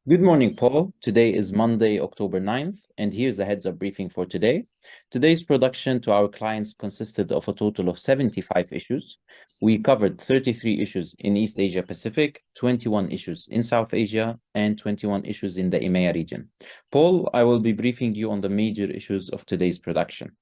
Good morning, Paul. Today is Monday, October 9th, and here's a heads-up briefing for today. Today's production to our clients consisted of a total of 75 issues. We covered 33 issues in East Asia Pacific, 21 issues in South Asia, and 21 issues in the EMEA region. Paul, I will be briefing you on the major issues of today's production.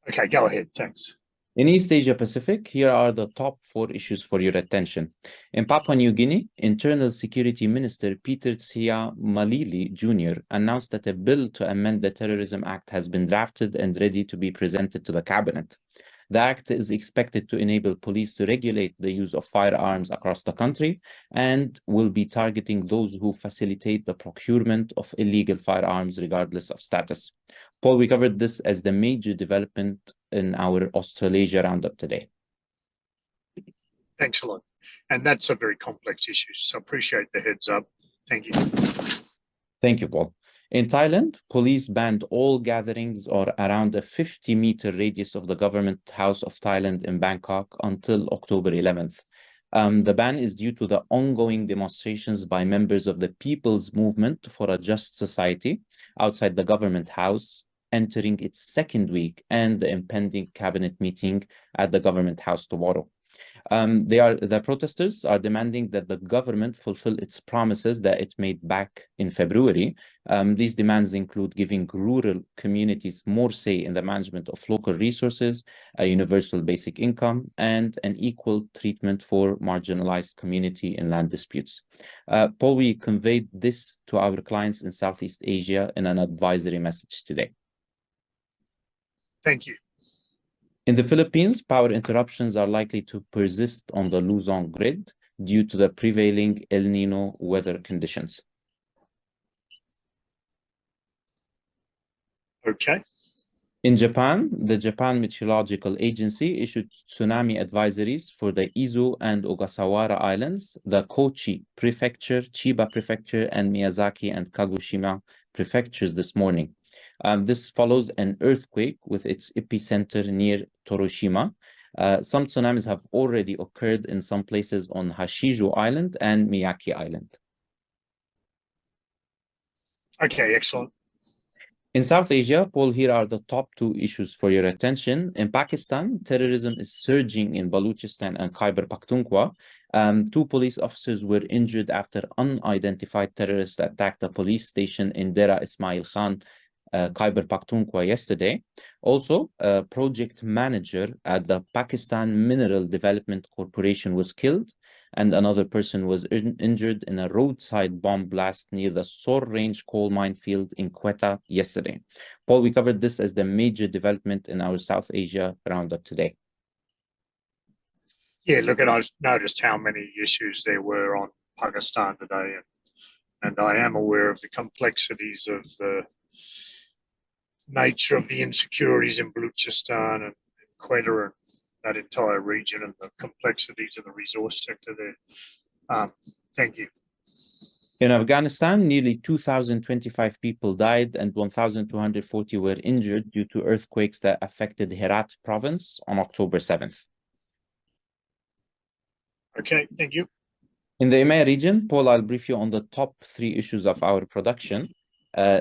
Okay, go ahead. Thanks. In East Asia Pacific, here are the top 4 issues for your attention. In Papua New Guinea, Internal Security Minister Peter Tsia Malili Jr. announced that a bill to amend the Terrorism Act has been drafted and ready to be presented to the cabinet. The act is expected to enable police to regulate the use of firearms across the country and will be targeting those who facilitate the procurement of illegal firearms regardless of status. Paul, we covered this as the major development in our Australasia roundup today. Thanks a lot. And that's a very complex issue, so appreciate the heads up. Thank you. Thank you, Paul. In Thailand, police banned all gatherings or around a 50-meter radius of the government house of Thailand in Bangkok until October 11th. The ban is due to the ongoing demonstrations by members of the People's Movement for a Just Society outside the government house, entering its second week, and the impending cabinet meeting at the government house tomorrow. The protesters are demanding that the government fulfill its promises that it made back in February. These demands include giving rural communities more say in the management of local resources, a universal basic income, and an equal treatment for marginalized community in land disputes. Paul, we conveyed this to our clients in Southeast Asia in an advisory message today. Thank you. In the Philippines, power interruptions are likely to persist on the Luzon grid due to the prevailing El Nino weather conditions. Okay. In Japan, the Japan Meteorological Agency issued tsunami advisories for the Izu and Ogasawara Islands, the Kochi Prefecture, Chiba Prefecture, and Miyazaki and Kagoshima prefectures this morning. This follows an earthquake with its epicenter near Toroshima. Some tsunamis have already occurred in some places on Hashijo Island and Miyaki Island. Okay, excellent. In South Asia, Paul, here are the top 2 issues for your attention. In Pakistan, terrorism is surging in Balochistan and Khyber Pakhtunkhwa. 2 police officers were injured after unidentified terrorists attacked a police station in Dera Ismail Khan, Khyber Pakhtunkhwa yesterday. Also, a project manager at the Pakistan Mineral Development Corporation was killed, and another person was injured in a roadside bomb blast near the Sor Range coal mine field in Quetta yesterday. Paul, we covered this as the major development in our South Asia roundup today. Yeah, look, I noticed how many issues there were on Pakistan today, and I am aware of the complexities of the nature of the insecurities in Balochistan and Quetta and that entire region, and the complexities of the resource sector there. Thank you. In Afghanistan, nearly 2,025 people died and 1,240 were injured due to earthquakes that affected Herat province on October 7th. Okay, thank you. In the EMEA region, Paul, I'll brief you on the top 3 issues of our production.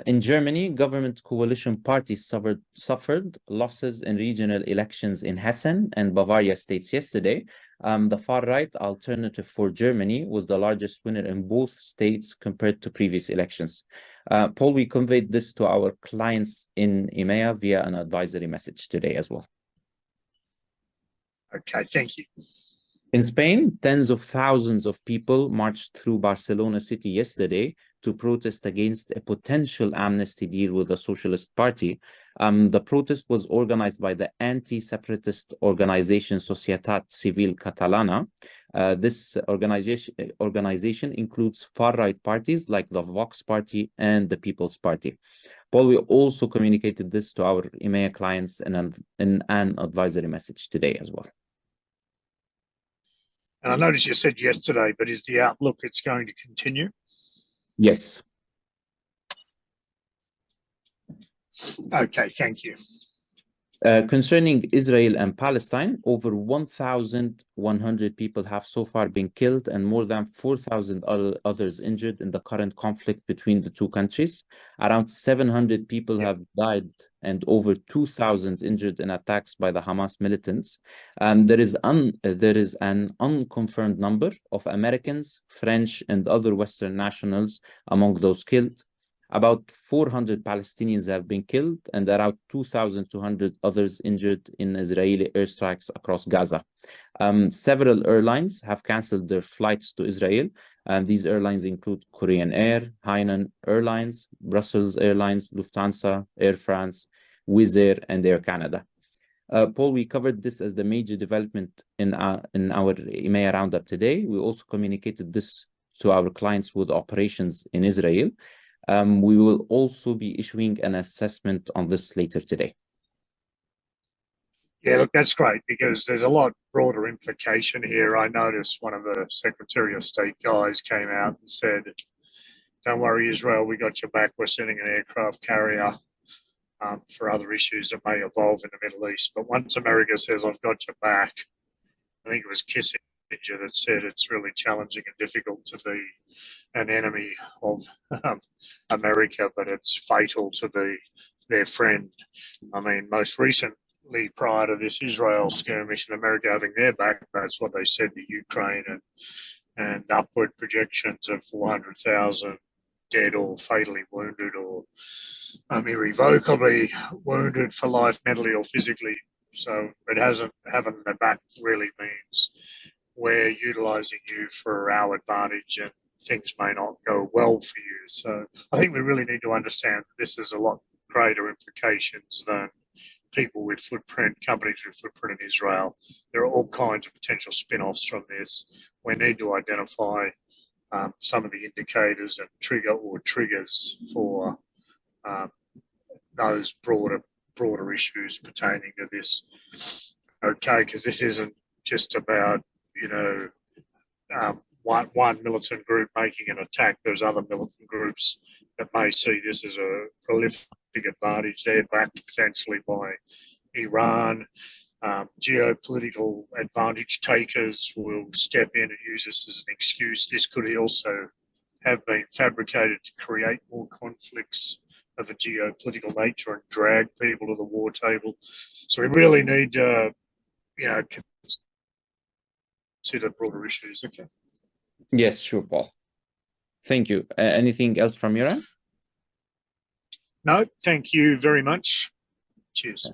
In Germany, government coalition parties suffered losses in regional elections in Hessen and Bavaria states yesterday. The far-right Alternative for Germany was the largest winner in both states compared to previous elections. Paul, we conveyed this to our clients in EMEA via an advisory message today as well. Okay, thank you. In Spain, tens of thousands of people marched through Barcelona city yesterday to protest against a potential amnesty deal with the Socialist Party. The protest was organized by the anti-separatist organization Societat Civil Catalana. This organization includes far-right parties like the Vox Party and the People's Party. Paul, we also communicated this to our EMEA clients in an advisory message today as well. And I noticed you said yesterday, but is the outlook it's going to continue? Yes. Okay, thank you. Concerning Israel and Palestine, over 1,100 people have so far been killed and more than 4,000 others injured in the current conflict between the two countries. Around 700 people have died and over 2,000 injured in attacks by the Hamas militants. There is an unconfirmed number of Americans, French, and other Western nationals among those killed. About 400 Palestinians have been killed and around 2,200 others injured in Israeli airstrikes across Gaza. Several airlines have canceled their flights to Israel. These airlines include Korean Air, Hainan Airlines, Brussels Airlines, Lufthansa, Air France, Wizz Air, and Air Canada. Paul, we covered this as the major development in our EMEA roundup today. We also communicated this to our clients with operations in Israel. We will also be issuing an assessment on this later today. Yeah, look, that's great because there's a lot broader implication here. I noticed one of the Secretary of State guys came out and said, don't worry, Israel, we got your back. We're sending an aircraft carrier for other issues that may evolve in the Middle East. But once America says, I've got your back, I think it was Kissinger that said it's really challenging and difficult to be an enemy of America, but it's fatal to be their friend. I mean, most recently, prior to this Israel skirmish and America having their back, that's what they said to Ukraine, and upward projections of 400,000 dead or fatally wounded or irrevocably wounded for life, mentally or physically. So it having the back really means we're utilizing you for our advantage and things may not go well for you. So I think we really need to understand that this is a lot greater implications than people with footprint, companies with footprint in Israel. There are all kinds of potential spin-offs from this. We need to identify some of the indicators and triggers for those broader issues pertaining to this. Okay, because this isn't just about, one militant group making an attack. There's other militant groups that may see this as a prolific advantage. They're backed potentially by Iran. Geopolitical advantage takers will step in and use this as an excuse. This could also have been fabricated to create more conflicts of a geopolitical nature and drag people to the war table. So we really need to, consider broader issues. Okay. Yes, sure, Paul. Thank you. Anything else from your end? No, thank you very much. Cheers.